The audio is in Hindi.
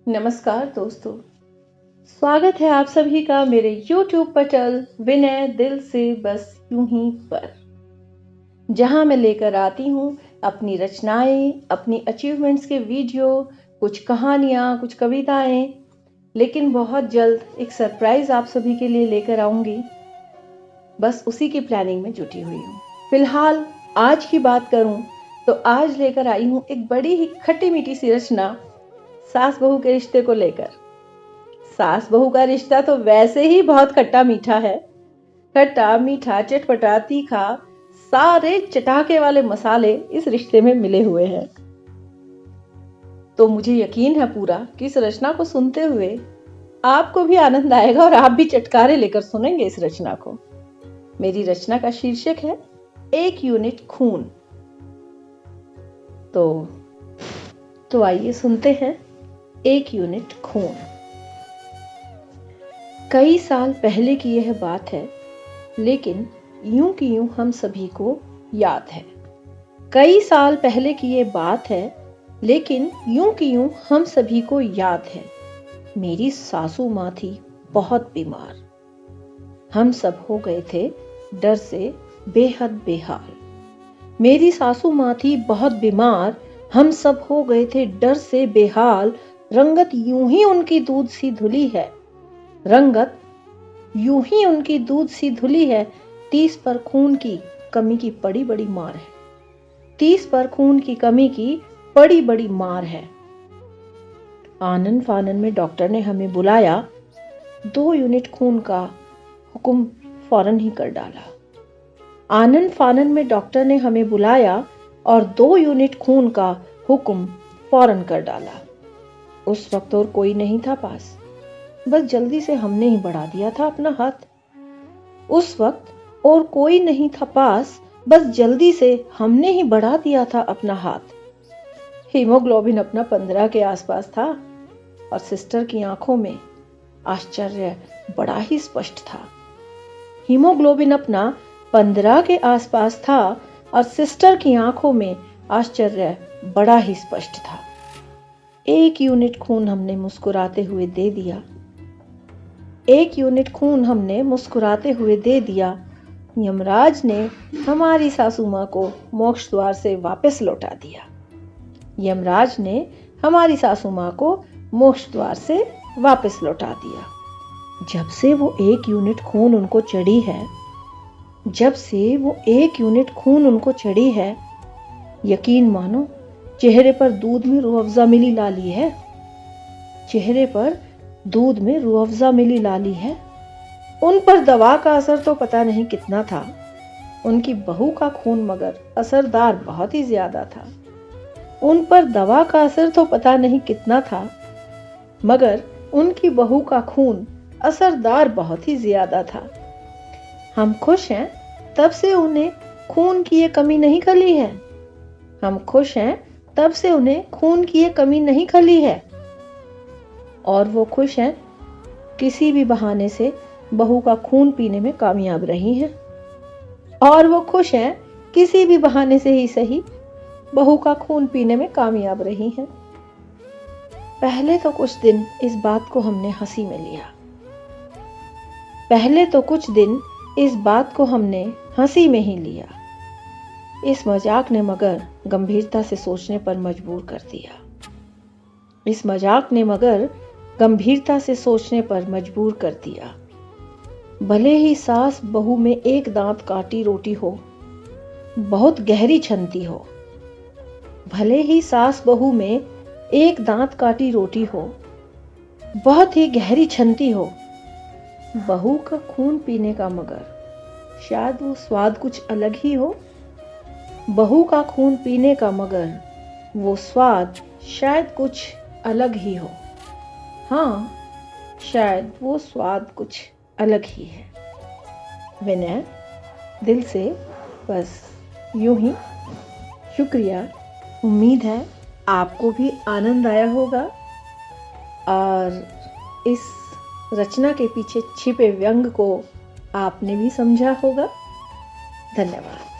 नमस्कार दोस्तों, स्वागत है आप सभी का मेरे YouTube पटल विनय दिल से बस यूं ही पर, जहां मैं लेकर आती हूं अपनी रचनाएं, अपनी अचीवमेंट्स के वीडियो, कुछ कहानियां, कुछ कविताएं, लेकिन बहुत जल्द एक सरप्राइज आप सभी के लिए लेकर आऊंगी। बस उसी की प्लानिंग में जुटी हुई हूँ। फिलहाल आज की बात करूं तो आज लेकर आई हूं एक बड़ी ही खट्टी मीठी सी रचना सास बहू के रिश्ते को लेकर। सास बहू का रिश्ता तो वैसे ही बहुत खट्टा मीठा है। खट्टा मीठा चटपटा तीखा सारे चटाके वाले मसाले इस रिश्ते में मिले हुए हैं। तो मुझे यकीन है पूरा कि इस रचना को सुनते हुए आपको भी आनंद आएगा और आप भी चटकारे लेकर सुनेंगे इस रचना को। मेरी रचना का शीर्षक है एक यूनिट खून। तो आइए सुनते हैं एक यूनिट खून। कई साल पहले की यह बात है, लेकिन यूं की यूं हम सभी को याद है। कई साल पहले की ये बात है, लेकिन यूं की यूं हम सभी को याद है। मेरी सासू माँ थी बहुत बीमार। हम सब हो गए थे डर से बेहद बेहाल। मेरी सासू माँ थी बहुत बीमार, हम सब हो गए थे डर से बेहाल। रंगत यूं ही उनकी दूध सी धुली है, रंगत यूं ही उनकी दूध सी धुली है। 30 पर खून की कमी की बड़ी बड़ी मार है, 30 पर खून की कमी की बड़ी बड़ी मार है। आनन फानन में डॉक्टर ने हमें बुलाया, 2 यूनिट खून का हुक्म फौरन ही कर डाला। आनन फानन में डॉक्टर ने हमें बुलाया और 2 यूनिट खून का हुक्म फौरन कर डाला। उस वक्त और कोई नहीं था पास, बस जल्दी से हमने ही बढ़ा दिया था अपना हाथ। उस वक्त और कोई नहीं था पास, बस जल्दी से हमने ही बढ़ा दिया था अपना हाथ। हीमोग्लोबिन अपना 15 के आसपास था और सिस्टर की आंखों में आश्चर्य बड़ा ही स्पष्ट था। हीमोग्लोबिन अपना 15 के आसपास था और सिस्टर की आंखों में आश्चर्य बड़ा ही स्पष्ट था। 1 यूनिट खून हमने मुस्कुराते हुए दे दिया, 1 यूनिट खून हमने मुस्कुराते हुए दे दिया। यमराज ने हमारी सासू माँ को मोक्ष द्वार से वापस लौटा दिया। यमराज ने हमारी सासू माँ को मोक्ष द्वार से वापस लौटा दिया। जब से वो 1 यूनिट खून उनको चढ़ी है, जब से वो 1 यूनिट खून उनको चढ़ी है, यकीन मानो चेहरे पर दूध में रूह अफ़ज़ा मिली लाली है। चेहरे पर दूध में रूह अफ़ज़ा मिली लाली है। उन पर दवा का असर तो पता नहीं कितना था, उनकी बहू का खून मगर असरदार बहुत ही ज्यादा था। उन पर दवा का असर तो पता नहीं कितना था, मगर उनकी बहू का खून असरदार बहुत ही ज्यादा था। हम खुश हैं तब से उन्हें खून की ये कमी नहीं खली है। हम खुश हैं तब से उन्हें खून की ये कमी नहीं खली है। और वो खुश हैं किसी भी बहाने से बहू का खून पीने में कामयाब रही हैं। और वो खुश हैं किसी भी बहाने से ही सही बहू का खून पीने में कामयाब रही हैं। पहले तो कुछ दिन इस बात को हमने हंसी में लिया, पहले तो कुछ दिन इस बात को हमने हंसी में ही लिया। इस मजाक ने मगर गंभीरता से सोचने पर मजबूर कर दिया। इस मजाक ने मगर गंभीरता से सोचने पर मजबूर कर दिया। भले ही सास बहू में एक दांत काटी रोटी हो, बहुत गहरी छनती हो। भले ही सास बहू में एक दांत काटी रोटी हो, बहुत ही गहरी छनती हो। बहू का खून पीने का मगर शायद वो स्वाद कुछ अलग ही हो। बहू का खून पीने का मगर वो स्वाद शायद कुछ अलग ही हो। हाँ, शायद वो स्वाद कुछ अलग ही है। विनय दिल से बस यूं ही। शुक्रिया। उम्मीद है आपको भी आनंद आया होगा और इस रचना के पीछे छिपे व्यंग को आपने भी समझा होगा। धन्यवाद।